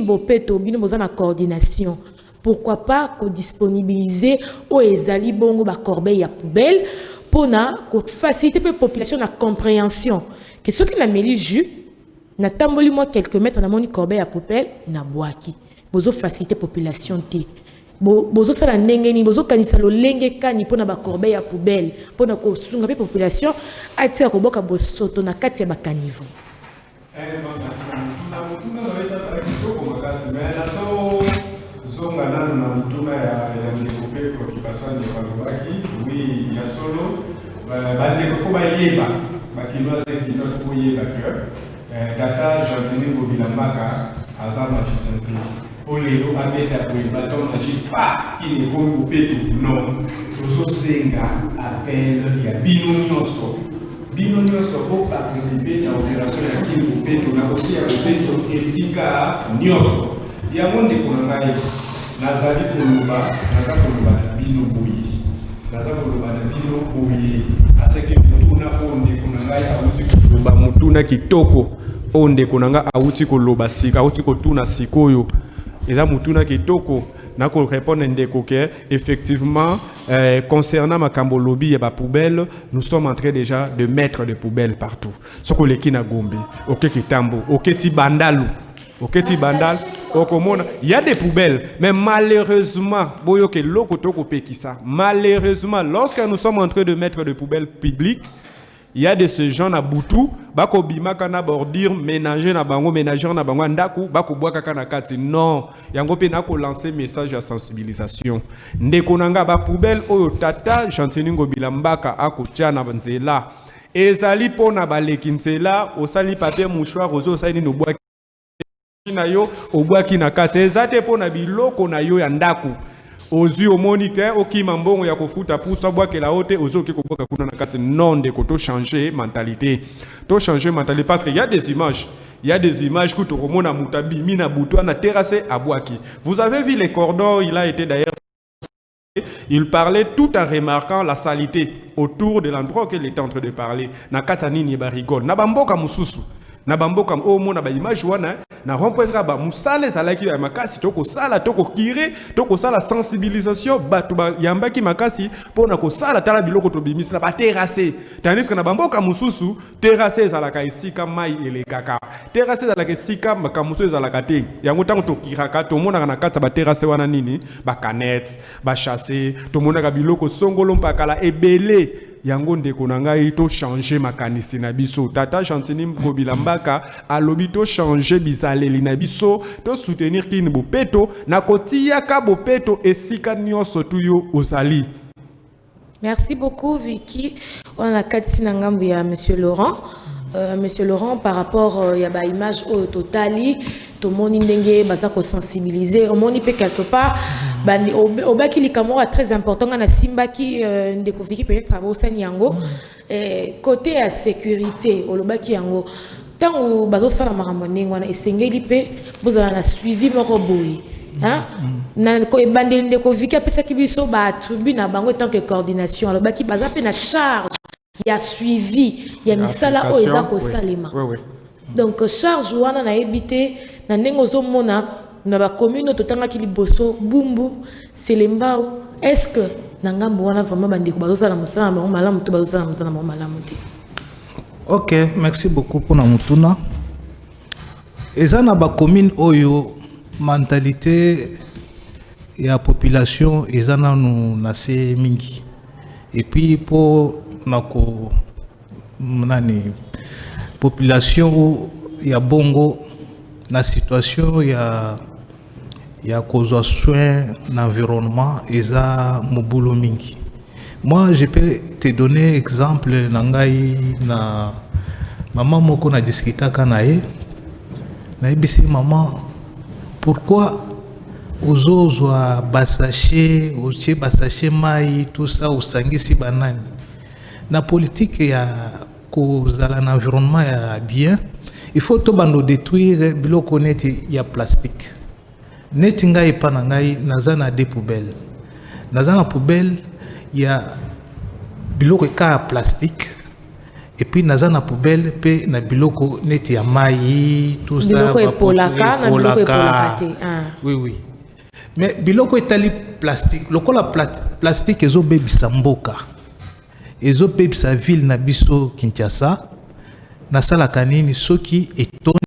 Bopeto bino boza na coordination. Pourquoi pas qu'on disponibiliser au ezali bongo ba corbeille à poubelle pour faciliter la population la compréhension que ceux qui n'a meli jus na tamboli moi quelques mètres na moni corbeille à poubelle na boaki bozo faciliter population té bozo sala ndengeni bozo kanisa lo lenge kani pona ba corbeille à poubelle pona ko sunga pe population atia ko boka bosoto na kati ya ba caniveau. Zonga nanu na mutuna ya mdekupe préoccupation de Balobaki, oui, ya solo, bandeko faut bayeba, bakinoise kinoise faut yeba que tata Jean-Denis Ngobila Maka aza magistrat. Olelo abeta ko baton magique pas qui ne comme Bopeto non. Tozo senga appel ya bino nyonso pour participer à l'opération ya Kin Bopeto na aussi ya Bopeto esika nyonso. Ya monde konangai nazali koloba na bino boye aseke mutuna onde konangai auti koloba mutuna kitoko onde konanga auti koloba sika auti kotuna sikoyo eza mutuna kitoko na ko répondre ndeko que effectivement concernant makambo lobby ya ba poubelle nous sommes en train déjà de mettre des poubelles partout soko leki na Gombe okeki tambo oketi bandalu oketi bandal il y a des poubelles, mais malheureusement, malheureusement, lorsque nous sommes en train de mettre des poubelles publiques, Il y a de ces gens à Boutou, bako bimaka na bordir, ménager na bango, ménager na bango ndaku, bako boaka kana kati. Non, yango pe nako lancer message à sensibilisation. Ndeko nanga ba poubelle oyo tata Chantiningo bilambaka ako tia na nzela. Ezali pona baleki nzela, osali papier mouchoir ozo osali no boaki na yo, obwaki na kati. Ezate pona biloko na yo ya ndaku. Ozu omonike okima mbongo ya kofuta pusa bwake la haute ozu ki koboka kuna na kati. Non, de koto changer mentalité. To changer mentalité parce qu'il y a des images. Il y a des images que tu remontes à Moutabi, Mina Boutoua, na terrassé à Bouaki. Vous avez vu les cordons, il a été d'ailleurs. Il parlait tout en remarquant la saleté autour de l'endroit auquel il était en train de parler. Na katani ni barigol. Na bamboka mususu. Na bamboka o mona ba image wana na rompenga ba musale zalaki ya makasi toko sala toko kire toko sala sensibilisation batu ba yambaki makasi pona ko sala tala biloko to bimis na ba terrasser tandis que na bamboka mususu terrasser zalaka esika mai ele kaka terrasser zalaka esika makamuso zalaka te yango tango to kiraka to mona na kata ba terrasser wana nini ba canette ba chasser to mona ka biloko songolo mpakala ebele. Yango ndeko na ngai to changer makanisi na biso tata Chantini Mobilambaka alobi to changer bizaleli na biso to soutenir kini bopeto na kotia ka bopeto esika nyonso tuyo ozali. Merci beaucoup Vicky. On a katisi na ngambu ya Monsieur Laurent. Monsieur Laurent, par rapport à la image au totali, tout le monde ndenge baza ko sensibiliser, au monde peut quelque part au baki li kamora très important na simba ki ndekofiki peut-être abo sanyango côté à sécurité au baki yango tango bazo sala makambo ndengwana esengeli pe bozala na suivi moko boyi. Hein? Na ko ebandeli ndekofiki apesa kibiso ba tribu na bango tant que coordination alors baki baza pe na charge. Il y a suivi, il y a misala o ezako salema. Donc charge wana na ebité na nengozo mona na ba commune totanga ki liboso bumbu selembao. Est-ce que na ngambo wana vraiment bandiko bazo sala musala ba malamu to bazo sala musala ba malamu te? OK, merci beaucoup pour na mutuna. Eza na ba commune oyo mentalité ya population eza na nu na se mingi. Et puis pour nako nani population ya bongo na situation ya kozwa soin l'environnement eza mobulu mingi. Moi je peux te donner exemple na ngai na maman moko na discutaka na ye na ebisi maman pourquoi ozozwa basache otie basache mai tout ça osangisi banani na politique ya kozala na environnement ya bien il faut to bando détruire biloko neti ya plastique neti ngai pa na ngai naza na des poubelles naza na poubelle ya biloko ka plastique et puis naza na poubelle pe na biloko neti ya mai tout ça biloko epolaka na biloko epolaka te oui mais biloko etali plastique lokola plastique ezo bebisa mboka ezo bebisa ville na biso Kinshasa na sala kanini soki etoni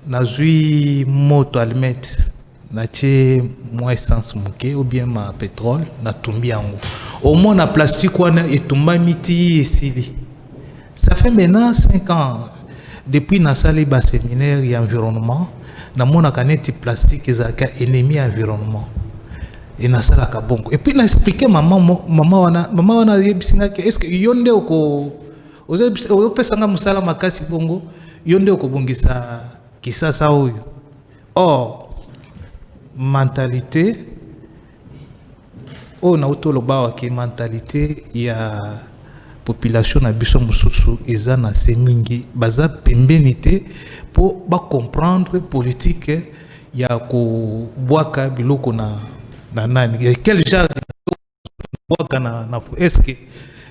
nazui moto allumette na tie moins essence moke ou bien ma pétrole na tumbi yango au moins na plastique wana etumba miti esili. Ça fait maintenant 5 ans depuis na sali ba séminaire et environnement na mona kaneti plastique ezaka ennemi environnement et na sala ka bongo et puis na expliquer maman wana yebisinga ke est-ce que yonde oko ozo pesanga musala makasi bongo yonde oko bongisa kisasa oyo. Or mentalité o na utoloba wa ki mentalité ya population na biso mususu eza na semingi baza pembeni te po ba comprendre politique ya ko bwaka biloko na nani quel genre bwaka na est-ce que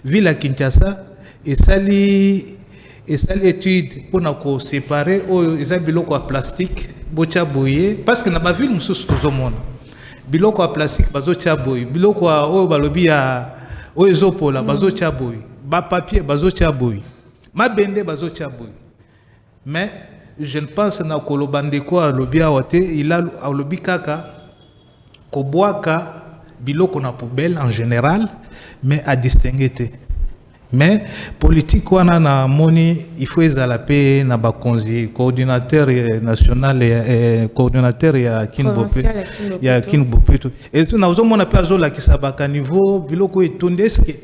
ville ya Kinshasa esali étude pour na ko séparer o eza biloko ya plastique bocha boye parce que na ba ville mususu tozomona biloko ya plastique bazo cha boye biloko o balobi ya o ezopola bazo cha boye ba papier bazo cha boye mabende bazo cha boye. Mais je ne pense na kolobande ko alobi awate il a alobi kaka ko bwaka biloko na poubelle en général mais à distinguer te Mais politique wana na moni il faut ezala pe na bakonzi coordinateur national et coordinateur ya Kinbope ya Kinbope tout et tout na ozomona pe azola kisabaka niveau biloko etonde eske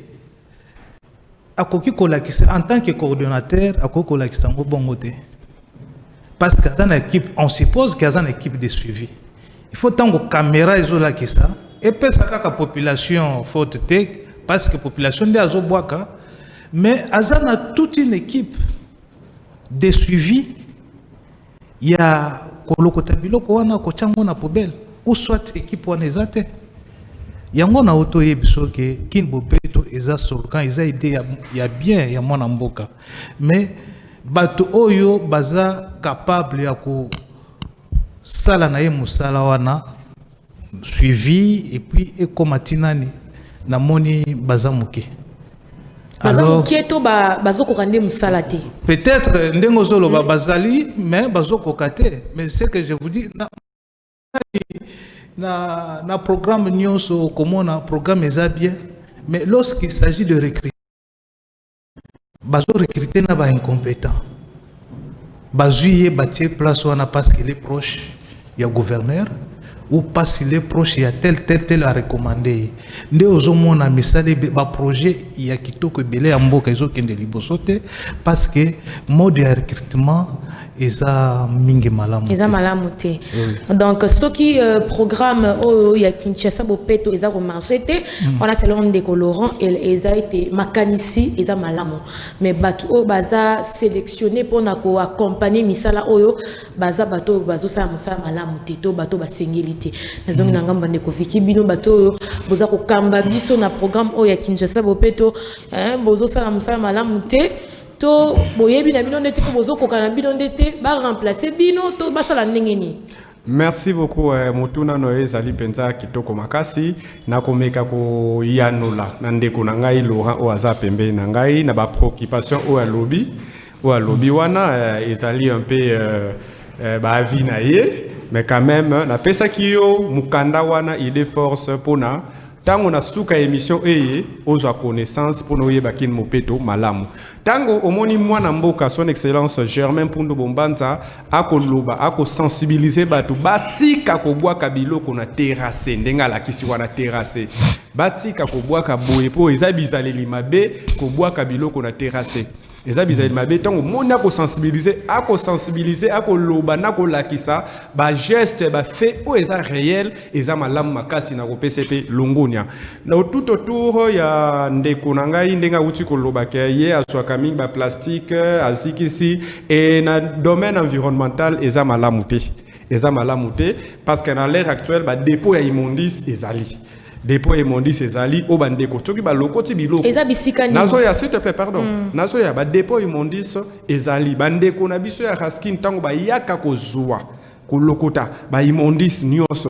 akoki kolakisa en tant que coordinateur akoki kolakisa ngo bongo te parce que dans l'équipe on suppose qu'il y a une équipe de suivi il faut tango caméra ezolakisa et pe saka population faute te parce que population de azobwaka. Mais Azana toute une équipe de suivi. Il y a Kolokotabilo Koana Kochango na poubelle ou soit équipe Wanezate. Il y a un auto yebso que Kinbopeto eza solkan eza idée il y a bien il y a mon amboka. Mais bato oyo baza capable ya ko sala na ye musala wana suivi et puis ekomatinani na moni baza muke. Alors, peut-être ndengozolo bazali mais bazoko kate mais ce que je vous dis na programme nyonso comme un programme est bien mais lorsqu'il s'agit de recruter bazo recruter na ba incompétent bazuye batie place wana parce qu'il est proche il y a gouverneur ou parce qu'il est proche, il y a tel à recommander. Nde ozomona misale ba projet il y a kitoko belé amboka ezokende libosote parce que mode de recrutement eza mingi malamu. Eza malamu te. Donc ce qui programme il y a Kinshasa Bopeto eza ko marché te, on a selon de Laurent et eza été makanisi eza malamu. Mais batu o baza sélectionné pour na ko accompagner misala oyo baza bato bazo sa musala malamu te to bato basengeli. Nazongi na ngamba ndeko Viki bino bato boza ko kamba biso na programme o ya Kinshasa Bopeto bozo sala musala malamu te to boyebi na bino ndete bozo kokana bino ndete ba remplacer bino to basala ndengeni. Merci beaucoup Mutuna Noé Zali Penza kitoko makasi na komeka ko yanula na ndeko na ngai Laurent o aza pembe na ngai na ba préoccupation o lobby wana ezali un peu ba avis na ye. Mais quand même, na pesa kiyo mukanda wana idée force pona tango na suka émission eye ozo connaissance pour noye bakin mopeto malamu tango omoni mwana mboka son excellence Germain Pundu Bombanza akoloba ako sensibiliser batu batika ko bwaka biloko na terrasse ndenga la kisi wana terrasse batika ko bwaka boye po eza bizaleli mabe ko bwaka biloko na terrasse. Les habitants mabe tango mona ko sensibiliser, ako loba na ko lakisa ba geste ba fait o eza réel eza malamu makasi na ko PCP longonia. Na tout autour ya ndeko na ngai ndenga uti ko loba ke ye aswaka mingi ba plastique azikisi et na domaine environnemental eza malamu te. Eza malamu te parce que dans l'ère actuelle ba dépôt ya immondice ezali. Dépôt immondice ezali o bandeko toki ba lokoti biloko nazo ya s'il te plaît pardon nazo ya ba dépôt immondice ezali bandeko na biso ya raskin tango ba yaka ko zuwa ko lokota ba immondice nyonso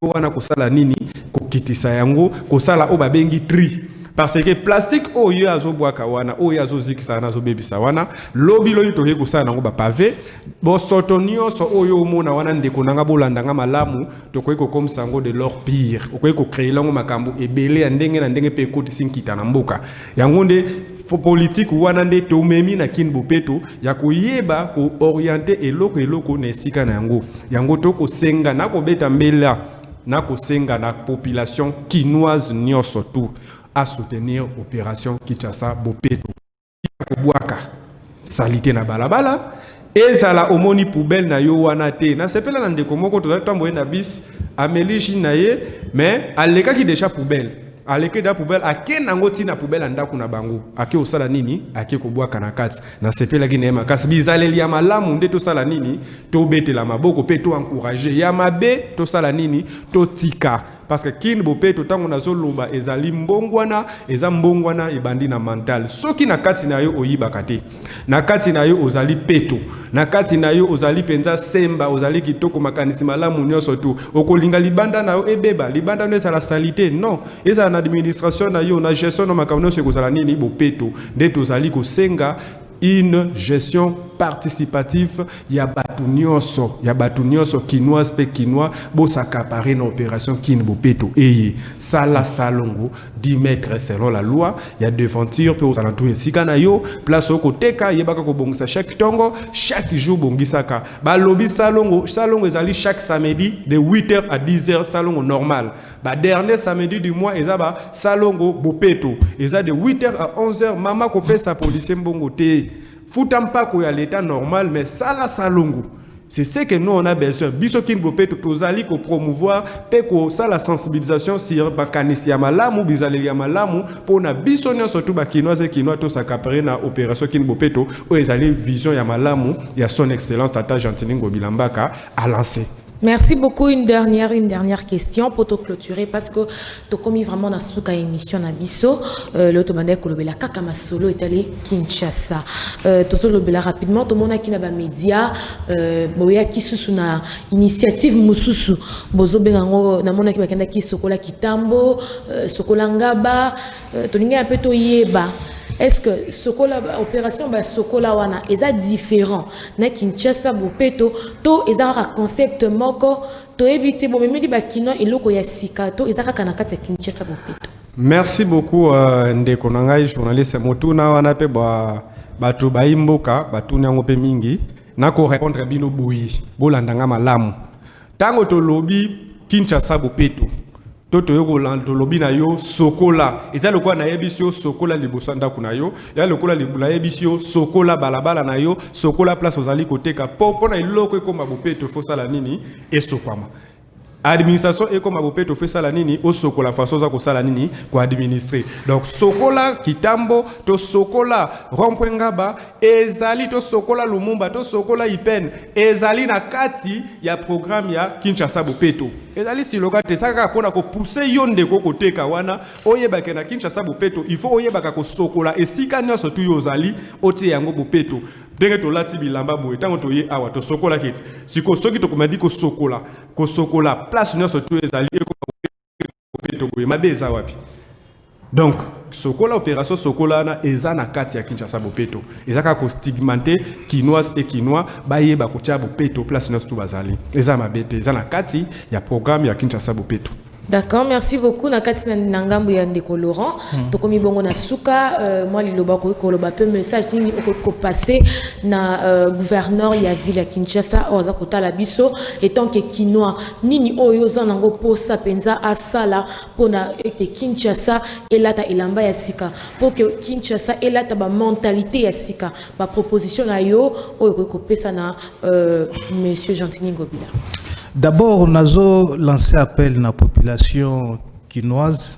wana ko sala nini ko kitisa yango ko sala o ba bengi tri parce que plastique oyo azobwaka wana oyo azozikisa na azobebisa wana lobilo yitoke ko sala nango ba pavé bo sotonio so oyo omona wana ndeko nanga bolanda nga malamu tokoki ko comme sango de leur pire okoki ko créer lango makambo ebele ya ndenge na ndenge pe koti sinkita na mboka yango nde fo politique wana nde tomemi na Kinbopeto ya koyeba ko orienter eloko na esika na yango to ko senga na ko beta mbela na ko senga na population kinoise nyonso tout à soutenir opération Kinshasa Bopeto. Kobwaka salité na balabala ezala omoni poubelle na yo wana te na sepela na ndeko moko to tamboye na bis ameli na ye mais aleka ki déjà poubelle aleke da poubelle ake nango tina poubelle ndako na bango ake osala nini ake kobwaka na kati na sepela ki na makasi bizaleli ya malamu nde to sala nini to betela maboko pe to encourager ya mabe to sala nini to tika parce que Kinbopeto tango nazoloba ezali mbongwana eza mbongwana ebandi na mental soki na kati na yo oyibaka te na kati na yo ozali peto na kati na yo ozali penza semba ozali kitoko makanisi malamu nyonso tu okolinga libanda na yo ebeba libanda no ezala salité non ezala na administration na yo na gestion na makambo nyonso ekozala nini bopeto nde tozali kosenga une gestion participative ya batunioso ya batunioso kinois pe kinois bo s'accaparer na opération kin bopeto eye sala salongo 10 mètres selon la loi ya devanture pe aux alentours esika na yo place au côté ka yebaka ko bongisa chaque tongo chaque jour bongisaka ba lobby salongo ezali chaque samedi de 8h à 10h salongo normal ba dernier samedi du mois ezaba salongo bopeto eza de 8h à 11h mama ko pesa policier mbongo te Foutampa ko ya l'état normal, mais ça la salongo. C'est ce que nous on a besoin. Bisokin bopeto tozali ko promouvoir pe ko ça la sensibilisation sur bakanisi ya malamu bizaleli ya malamu pour na bisonyo surtout bakinoise kinois to s'accaparer na opération kin bopeto o ezali vision ya malamu ya son excellence tata Gentili Ngobilambaka a lancé. Merci beaucoup. Une dernière question pour te clôturer parce que tu as commis vraiment dans cette émission Nabiso. L'automobile Kolobela Kakama Solo est allé Kinshasa. Tu as rapidement, tout le monde qui n'a pas média, boya qui sous na initiative mususu, bozo bengango na mona qui bakenda ki sokola kitambo, sokola ngaba, tu n'as un peu to yeba. Est-ce que sokola opération ba sokola wana eza différent na Kinshasa bopeto to eza un concept moko to ebité bo memeli ba kino eloko ya sika to eza kaka na kati ya Kinshasa bopeto. Merci beaucoup ndeko nangai journaliste motuna wana pe bato baimboka batu nyango pe mingi na ko répondre bino boyi bolandanga malamu tango to lobi Kinshasa bopeto toto yoko lobby na yo sokola eza lokola na yebisio sokola liboso ndako na yo ya lokola libula yebisio sokola balabala na yo sokola place ozali koteka po na iloko ekoma bopeto fosala nini esokwama administration ekoma bopeto fosala nini osokola façon za kosala nini ko administrer donc sokola kitambo to sokola rompwengaba ezali to sokola lumumba to sokola ipen ezali na kati ya programme ya Kinshasa bopeto ezali siloka te saka pona ko pousser yonde ko koteka wana oyebaka na Kinshasa bopeto il faut oyebaka ko sokola esika nyonso tu yozali otie yango bopeto ndenge to lati bilamba boye tango to ye awa to sokola kiti siko soki to komadi ko sokola place nyonso tu ezali ko bopeto boye mabeza wapi donc sokola opération sokola na eza na kati ya Kinshasa bopeto ezaka ko stigmater kinois et kinois bayeba ko tia bopeto place nyonso tu bazali eza mabete eza na kati ya programme ya Kinshasa bopeto. D'accord, merci beaucoup. Nakati nangambu ya ndeko Laurent. Tokomi bongo na suka moi liloba ko koloba pe message ni ko passer na gouverneur ya ville ya Kinshasa oza kotala biso étant que kinois nini oyo zanango posa penza asala pona ete Kinshasa elata elamba ya sika pour que Kinshasa elata ba mentalité ya sika ba proposition na yo oyo ko pesa na monsieur Gentili Ngobila. D'abord, nous avons lancé appel à la population quinoise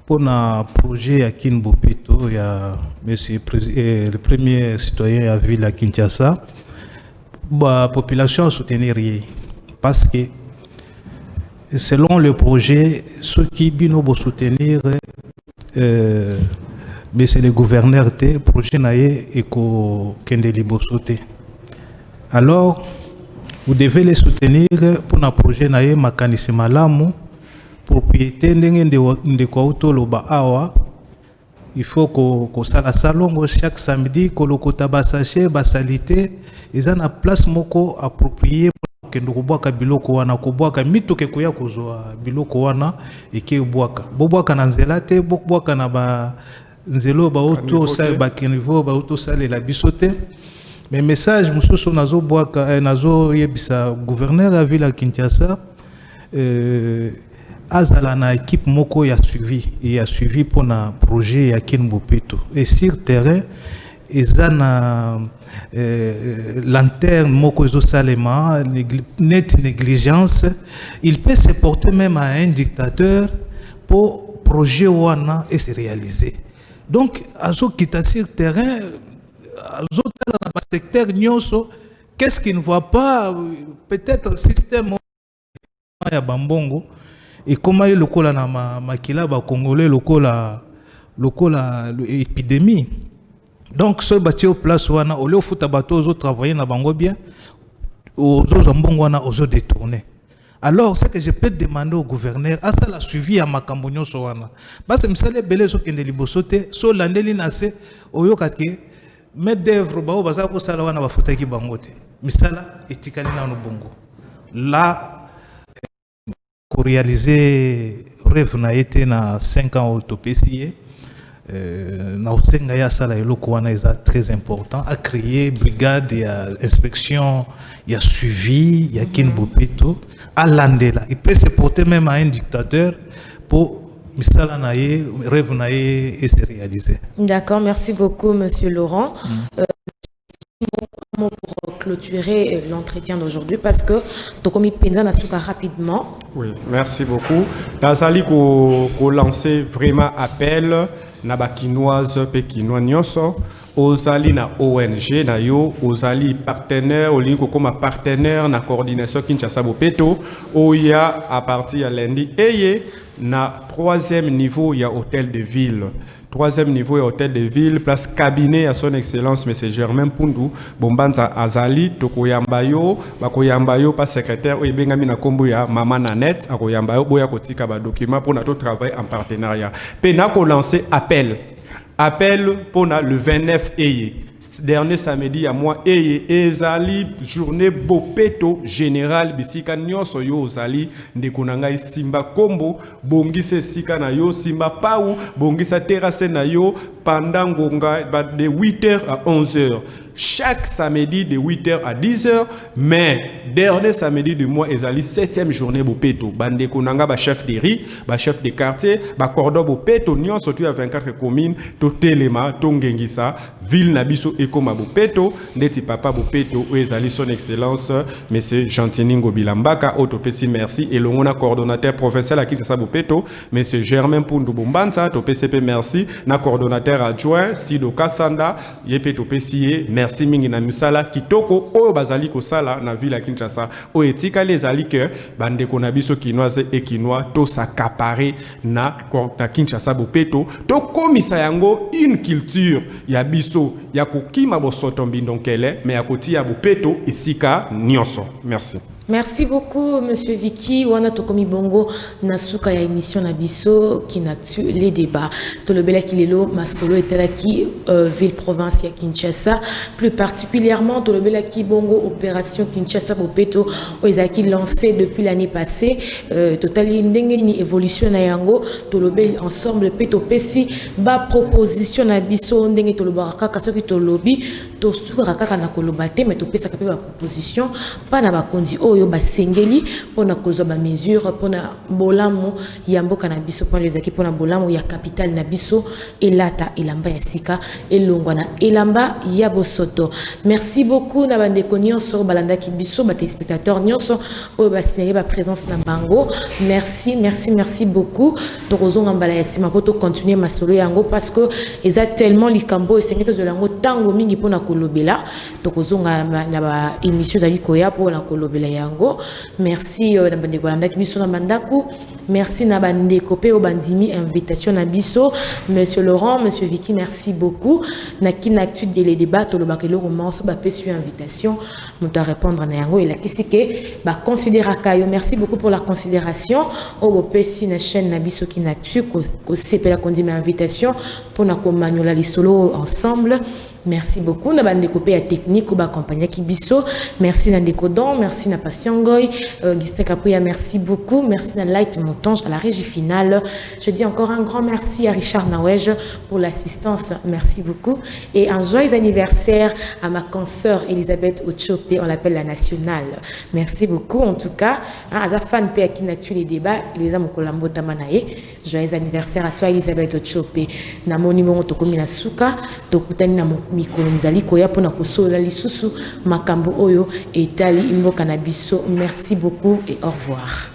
pour un projet à Kinbopeto. Il y a le premier citoyen à la ville à Kinshasa. La population a soutenu rien. Parce que selon le projet, ceux qui vont soutenir, mais c'est le gouverneur, le projet n'a pas sauté. Alors, vous devez les soutenir pour un projet nae makanisi malamu propriété ndenge de kwa utoloba awa il faut ko sala salongo chaque samedi ko lokota basache basalité eza na place moko approprié pour kendo kobwaka biloko wana kobwaka mituke koya kozwa biloko wana eke bwaka bobwaka na nzela te bobwaka na ba nzelo ba auto sa ba kenivo ba auto sale la bisote. Mais message, monsieur Nazo Yebisa, gouverneur de la ville à Kinshasa, Azalana équipe Moko a suivi pour un projet à Kinbopeto. Et sur terrain, Ezana lanterne Moko Salema, nette négligence, il peut se porter même à un dictateur pour projet Wana et se réaliser. Donc, Azo quitte sur terrain, dans le secteur Nyoso, qu'est-ce qu'il ne voit pas? Peut-être le système ya Bambongo et comment il lokola na makila ba congolais lokola épidémie. Donc ce bâti au place wana au lieu futa bato aux travailler na bango bien aux autres mbongo wana aux détourner. Alors ce que je peux demander au gouverneur à ça la suivi à makambo nyoso wana parce que misale belé so kende libosote so landeli na se oyo katke maître d'œuvre bao baza ko sala wana bafuta ki bangote misala etikali na no bongo là pour réaliser rêve na été na 5 ans autopsie na utenga ya sala eloko wana eza très important à créer brigade ya inspection ya suivi ya Kinbopeto à landela il peut se porter même à un dictateur pour misala na ye rêve na ye et se réaliser. D'accord, merci beaucoup monsieur Laurent. Pour clôturer l'entretien d'aujourd'hui parce que Tokomi Penza Nasuka rapidement. Oui, merci beaucoup. Nazali ko lancer vraiment appel na ba kinoise pe kinois nyonso ozali na ONG na yo ozali partenaire olingo comme partenaire na coordination Kinshasa Bopeto oya à partir ya lundi eye na 3e niveau ya hôtel de ville. 3e niveau et hôtel de ville, place cabinet à son excellence, M. Germain Pundu, Bombanza Azali, Tokoyambayo, Bakoyambayo, pas secrétaire, ou Bengami na kombo ya Maman Nanette, Akoyambayo, Boya Kotika, document pour notre travail en partenariat. Penako lancé appel pour le 29 eye. Dernier samedi à moi ezali journée Bopeto général bisika nyonso yo ozali ndekonanga simba kombo bongise sika na yo simba pau bongisa terrasse na yo pendant ngonga de 8h à 11h chaque samedi de 8h à 10h mais dernier samedi du mois ezali 7e journée Bopeto bande konanga ba chef de riz ba chef de quartier ba cordon Bopeto nyonso tu à 24 communes to telema to ngengisa ville na biso ekoma Bopeto ndeti papa Bopeto ezali son excellence monsieur Jantiningo Bilambaka autopesi merci et longona coordonnateur provincial à Kinshasa Bopeto monsieur Germain Pundu Bombanza topesipe merci na coordonnateur adjoint Sido Kasanda yepe topesiye merci mingi na misala kitoko oyo bazali ko sala na ville à Kinshasa o etika les ali que bande ko na biso kinoise et kinois to s'accaparer na Kinshasa Bopeto to komisa yango une culture ya biso ya kokima bosoto mbindonkele mais ya kotia Bopeto isika nyonso. Merci. Merci beaucoup, Monsieur Vicky. Wana Tokomi Bongo, Nasuka ya émission Nabiso, qui n'a tué les débats. Tout le bel Kilelo, Masolo et Telaki, ville province ya Kinshasa. Plus particulièrement, tout le bel Bongo, opération Kinshasa Bopeto, Oizaki lancé depuis l'année passée. Totali Ndengeni évolution na yango, tout le bel ensemble Peto Pesi, ba proposition Nabiso, Ndenge to le baraka, kasoki to lobby, to surakaka na kolobate, mais to pesa kapé ba proposition, pas na ba kondi oyo ba sengeli pona kozo ba mesure pona bolamu ya mboka na biso pona lezaki pona bolamu ya capital na biso elata elamba ya sika elongwa na elamba ya bosoto. Merci beaucoup na bandeko nyonso balanda ki biso ba téléspectateurs nyonso oyo ba signaler ba présence na bango. Merci beaucoup. Tokozonga mbala ya sima poto continuer masolo yango parce que eza tellement likambo esengete de lango tango mingi pona kolobela tokozonga na ba émission zali koya pona kolobela yango. Merci na bandeko bandaki biso na mandaku. Merci na bandeko pe obandimi invitation na biso. Monsieur Laurent, Monsieur Vicky, merci beaucoup. Na kinactu de les débats to le bakelo romanso ba pesu invitation nous à répondre na yango et la kisike ba considéra kayo. Merci beaucoup pour la considération. Obo pesi na chaîne na biso kinactu ko sepela kondima invitation pour na ko manyola li solo ensemble. Merci beaucoup. Na bande copé à technique ou ba accompagner Kibiso. Merci na Décodon, merci na Patiengoy, Gistek Apria, merci beaucoup. Merci na Light Montange à la régie finale. Je dis encore un grand merci à Richard Nawej pour l'assistance. Merci beaucoup. Et un joyeux anniversaire à ma consoeur Elisabeth Ochopé, on l'appelle la nationale. Merci beaucoup. En tout cas, à fan P à qui n'a tué les débats, les amis Kolambo Tamanae. Joyeux anniversaire à toi Elisabeth Ochopé. Na mon numéro Tokomi Nasuka, Tokutani na mikolo mizali koya pona kosola lisusu makambo oyo etali imboka na biso. Merci beaucoup et au revoir.